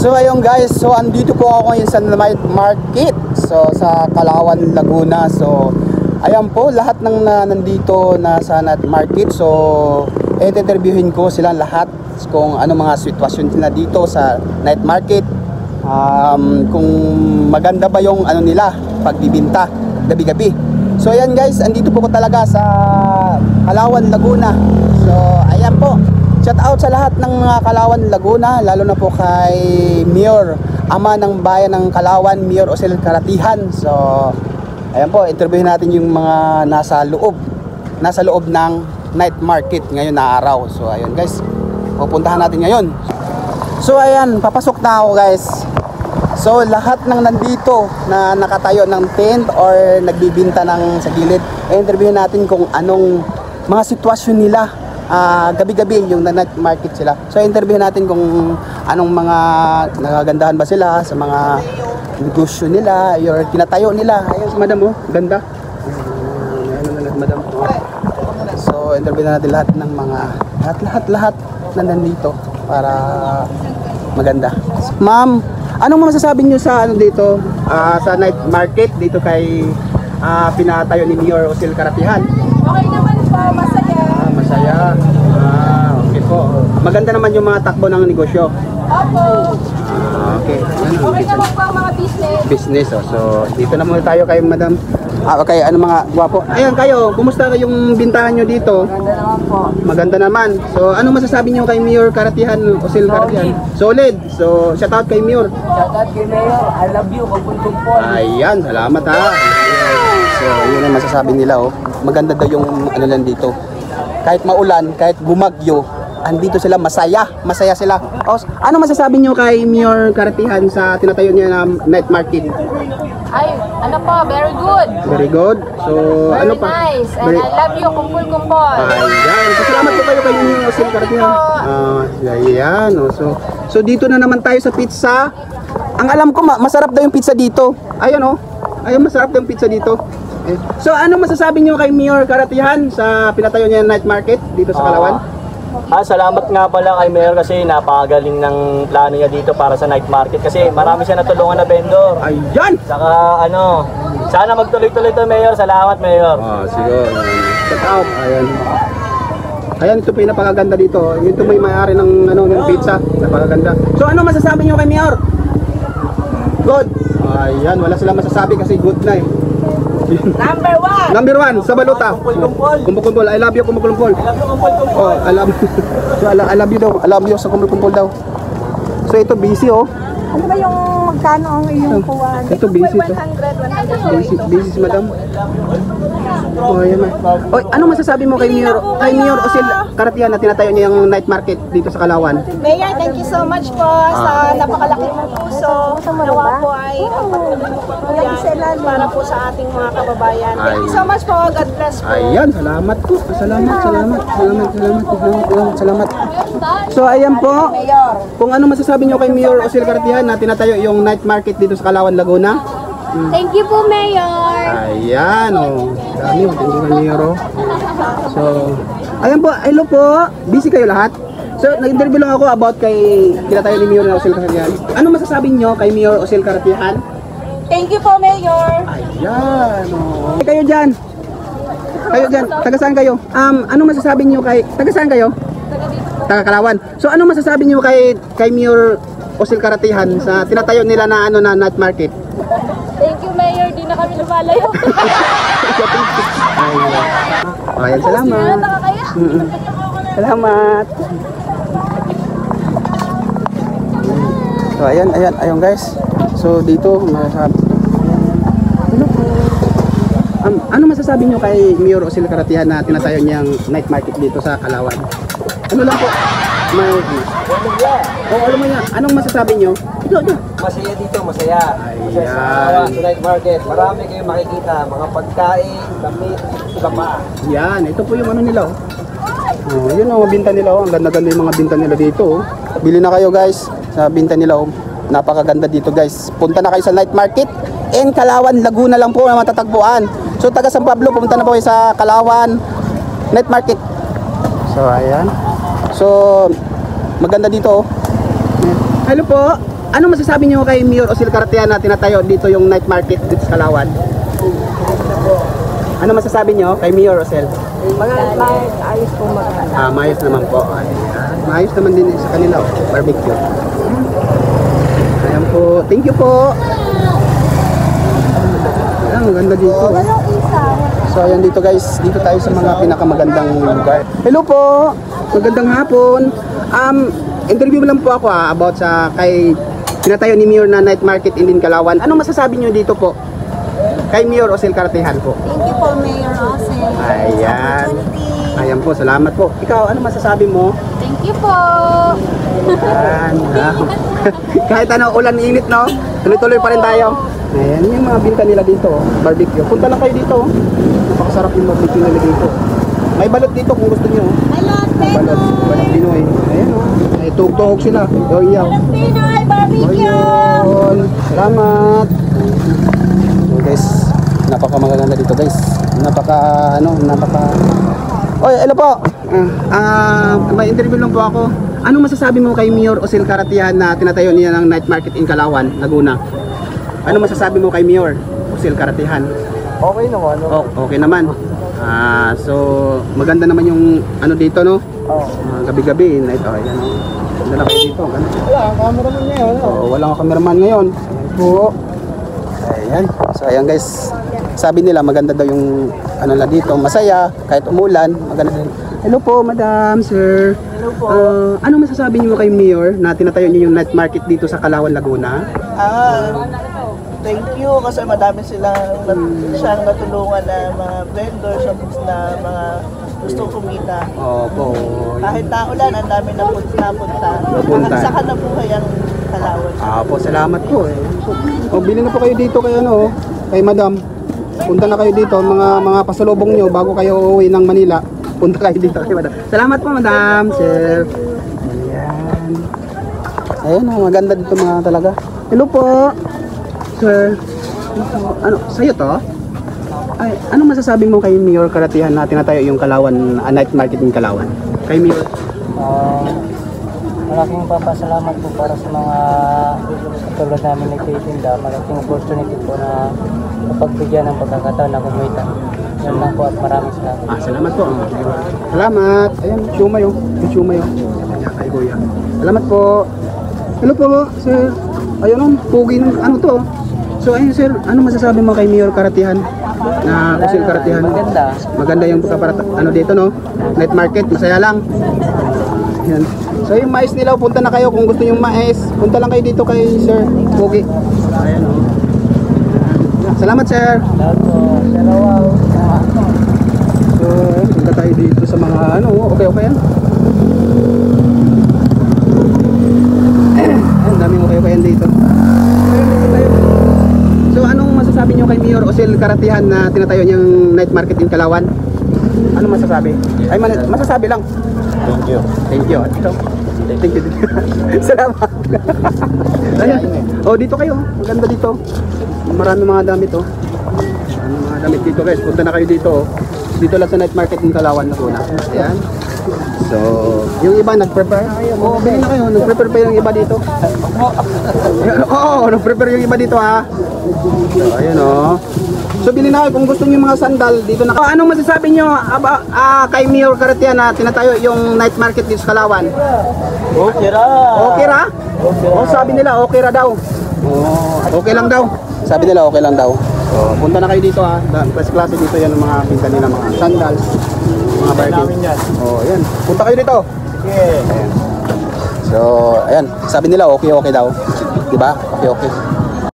So ayun guys, so andito po ako ngayon sa night market. So sa Calauan, Laguna. So ayan po, lahat ng nandito na sa night market. So i-interviewin ko sila lahat kung ano mga sitwasyon nila dito sa night market. Kung maganda ba yung ano nila pagbibinta gabi-gabi. So ayan guys, andito po ko talaga sa Calauan, Laguna. So ayan po, shout out sa lahat ng mga Calauan, Laguna, lalo na po kay Mayor, ama ng bayan ng Calauan, Mayor Osel Karatihan. So ayan po, interviewin natin yung mga nasa loob ng night market ngayon na araw. So ayun guys, pupuntahan natin ngayon. So ayan, papasok na ako guys. So lahat ng nandito na nakatayo ng tent or nagbibinta ng sa gilid, interviewin natin kung anong mga sitwasyon nila gabi-gabi yung night market sila. So interviewin natin kung anong mga nagagandahan ba sila sa mga negosyo nila or tinatayo nila. Ayun si madam, oh, ganda. Madam. So interviewin natin lahat ng mga lahat na nandito para maganda. Ma'am, anong masasabi niyo sa ano dito sa night market dito kay pinatayo ni Mayor Osel Karatihan? Okay naman po, masaya. Masaya. Okay po. Maganda naman yung mga takbo ng negosyo. Opo. Okay. Okay naman po ang mga business. Oh. So dito na muna tayo kay madam. Okay, ano mga gwapo. Ayan kayo, kumusta yung bintahan nyo dito? Maganda naman po. Maganda naman. So ano masasabi nyo kay Mayor Karatihan, Osel Karatihan? Solid. So shout out kay Mayor. Shout out kay Mayor. I love you. Kapuntumpon. Ayan, salamat ha. So yun ang masasabi nila, oh. Maganda daw yung ano lang dito. Kahit maulan, kahit bumagyo, andito sila, masaya sila. Oh, ano masasabi nyo kay Mayor Karatihan sa tinatayo niya na night market? Ay, ano po, very good. Very good. So Very ano pa? nice. And I love you. Kumpul-kumpol. Ayan, salamat po kayo kay Mayor Osel Karatihan. Ayan, oh. So dito na naman tayo sa pizza. Ang alam ko masarap daw yung pizza dito. Ayun, oh. Ayun, masarap daw yung pizza dito. So ano masasabi niyo kay Mayor Karatihan sa pinatayo niya night market dito sa Calauan? Salamat nga pala kay Mayor kasi napakagaling ng plano niya dito para sa night market kasi marami siya natulungan na vendor. Ayan! Saka ano, sana magtuloy-tuloy to Mayor. Salamat Mayor. Siguro. Shout out. Ayan. Ayan, ito po yung napakaganda dito. Ito may may-ari ng ng pizza. Napakaganda. So ano masasabi niyo kay Mayor? Good. Ayan, wala silang masasabi kasi good na eh. Number one sa baluta. Kumpul-kumpul. I love you, kumpul-kumpul. Oh, I love you. So, I love you daw. I love you sa kumpul-kumpul daw. So ito busy, oh. Ano ba yung magkano ang iyong kuwan? Ito busy to. 100. Busy si madam. Oh, ayan na. Oy, ano masasabi mo kay Mayor Osel Karatihan na tinatayo niya yung night market dito sa Calauan? Mayor, thank you so much po sa napakalaki mong puso. Nawa po ay pagpatuloy mo po yan para po sa ating mga kababayan. Thank you so much po. God bless po. Ayan, salamat po. Salamat. So ayan po. Kung ano masasabi niyo kay Mayor Osel Karatihan na tinatayo yung night market dito sa Calauan, Laguna? Thank you po, Mayor. Ayan, oh. Dami, thank you kay Mayor, oh. So, ayan po, hello po. Busy kayo lahat? So, nag-interview lang ako about kay tinatayo ni Mayor Osel Karatihan. Ano masasabi niyo kay Mayor Osel Karatihan? Thank you po, Mayor. Ayan, oh. Kayo dyan. Taga saan kayo? Ano masasabi niyo kay... Taga saan kayo? Taga Calauan. So, ano masasabi niyo kay Mayor Osel Karatihan sa tinatayo nila na na night market? Thank you, Mayor. Di na kami lumalayo. Ayan, salamat. Salamat. So, ayan guys. So, dito, ano masasabi nyo kay Mayor Osel Karatihan na tinatayo niyang night market dito sa Calauan? Ano lang po? Alam mo niya. Anong masasabi nyo? Masaya dito, masaya. Ayan. Sa night market, marami kayong makikita, mga pagkain, damit, iba pa. Yan, ito po yung ano nila, oh. Oh, yun ang binta nila, oh. Ang ganda-ganda yung mga binta nila dito, oh. Bili na kayo guys sa binta nila, oh. Napakaganda dito guys. Punta na kayo sa night market. In Calauan, Laguna lang po na matatagpuan. So taga San Pablo, pumunta na po kayo sa Calauan night market. So ayan. So maganda dito, oh. Hello po. ano masasabi niyo kay Mayor Osel Caratihan na tinatayo dito yung night market dito sa Calauan? Ano masasabi niyo kay Mayor Osel? Ayos po Maayos naman po. Ayan. Maayos naman din sa kanila, oh. Barbecue. Ayan po. Thank you po. Ayan, maganda dito. So ayan dito guys, dito tayo sa mga pinakamagandang lugar. Hello po. Magandang hapon. Interview lang po ako about sa kay tinatayo ni Mayor na night market in Calauan. Ano masasabi niyo dito po? Kay Mayor Osel Caratihan po. Thank you po, Mayor Osel. Ayan. Ayan po, salamat po. Ikaw, ano masasabi mo? Thank you po. Ayan. Kahit ano, ulan, init, no? Tuloy-tuloy pa rin tayo. Ayan, yung mga binta nila dito, oh. Barbecue. Punta lang kayo dito, oh. Napakasarap yung barbecue nila dito. May balot dito kung gusto niyo. Balot, Balot, balot Pinoy. Ayan, oh. Ay, tuhog-tuhog sila. Yoyaw. Pinoy barbecue! Ayun. Salamat. So guys, napakamaganda dito guys. Oy, hello po. May interview lang po ako. Ano masasabi mo kay Mayor Osel Caratihan na tinatayo niya ng night market in Calauan, Laguna? Ano masasabi mo kay Mayor Osel Caratihan? Okay naman. Okay naman. So maganda naman yung ano dito, no? Gabi-gabi, night. Ayan, oh. Ganda na kayo dito. Ganda. Wala, cameraman ngayon. Wala akong cameraman ngayon. Ayan po. Ayan. So ayan guys. Sabi nila maganda daw yung ano na dito, masaya kahit umulan, maganda din. Hello po, madam, sir. Hello po. Ano masasabi niyo kay Mayor na tinatayo niyo yung night market dito sa Calauan, Laguna? Thank you kasi madami siyang natulungan na mga vendors na mga gustong kumita. Opo. Kahit naulan, ang dami na punta. Saka na buhay ang Calauan. Po, salamat po. Bili na po kayo dito kay ano, kay madam. Punta na kayo dito, mga pasalubong nyo bago kayo uuwi ng Manila. Punta kayo dito kay madam. Salamat po, madam, sir. Ayan. Ayan, maganda dito mga talaga. Hello po. Sir. Ano, sa'yo to? Ay, anong masasabi mo kay Mayor Caratihan na tinatayo yung Calauan, night market in Calauan? Kay Mayor? Malaking papasalamat po para sa mga tulad namin nagtitinda. Malaking opportunity po na mapagbigyan ng pagkakataon na kumita. Yan lang po at maraming salamat. Salamat po. Salamat. Ayan, shumay oh. Yung shumay oh. Ayan, kay Kuya. Salamat po. Hello po, sir. Ayun oh, pugi ng ano to. So ayun sir, ano masasabi mo kay Mayor Caratihan? Na Osel Caratihan? Maganda. Maganda yung pagkaparat ano dito no? Night market, masaya lang. Ayan. So yung mais nila, punta na kayo kung gusto yung mais. Punta lang kayo dito kay Sir Pugi. Ayan oh. Salamat sir. Salamat po. Salamat. So, punta tayo dito sa mga ano, okay yan. Ang daming okay yan dito. So, anong masasabi nyo kay Mayor Osel Caratihan na tinatayo niyang night market in Calauan? Ano masasabi? Ay, masasabi lang. Thank you. Thank you. Ito. Thank you. Salamat. Ayan. Oh, dito kayo. Maganda dito. Marami mga damit oh. Marami mga damit dito guys. Punta na kayo dito oh. Dito lang sa night market ng Calauan, Laguna. Ayan. So, yung iba nag-prepare na kayo. Oo, bilhin na kayo. Nag-prepare pa yung iba dito. Oo, nag-prepare yung iba dito ha. So, ayan oh. So, bilhin na kayo kung gusto niyo mga sandal dito na. So, anong masasabi niyo kay Mayor Caratihan na tinatayo yung night market dito sa Calauan? Okay ra. Okay ra? Oh, sabi nila okay ra daw. Oh, okay lang daw. Sabi nila okay lang daw. So, punta na kayo dito ha. First klase dito yan ang mga pinta nila, mga sandals, mga barbie. Oh, ayan. Punta kayo dito. Sige. So, ayan. Sabi nila okay daw. 'Di ba? Okay.